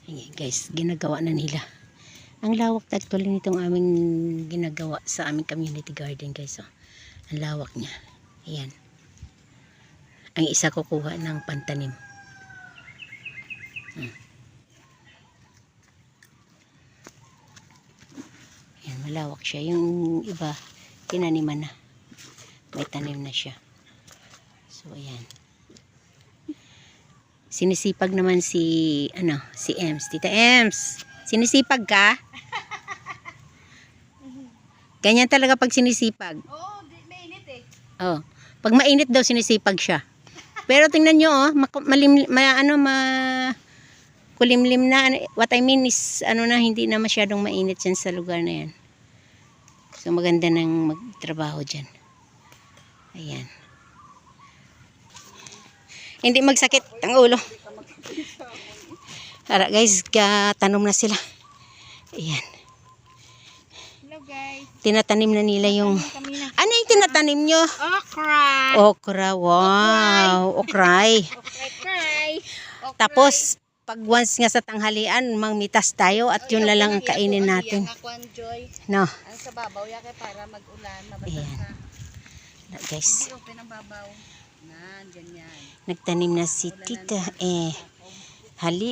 Ayan guys, ginagawa na nila. Ang lawak actually nitong aming ginagawa sa aming community garden guys. Oh. Ang lawak niya. Ayan. Ang isa kukuha ng pantanim. Ayan, malawak siya. Yung iba, tinaniman na. May tanim na siya. So, ayan. Sinisipag naman si Ems. Tita Ems, sinisipag ka? Ganyan talaga pag sinisipag. Oo, mainit eh. Oh, pag mainit daw sinisipag siya. Pero tingnan nyo, oh, kulimlim na. What I mean is, hindi na masyadong mainit yan sa lugar na yan. So, maganda nang magtrabaho dyan. Ayan. Hindi magsakit ang ulo. Tara guys, tanom na sila. Ayan. Hello guys. Tinatanim na nila yung... Ano yung tinatanim nyo? Okra. Okra, wow. Okray. Okray. Tapos, pag once nga sa tanghalian, mangmitas tayo at yun lang ang kainin natin. No. Ang sa babaw, yake para mag-ulan, mabasa. Ayan. Guys. Hindi open ang babaw. Nan, ganyan. Nagtanim na si Tita. Hali.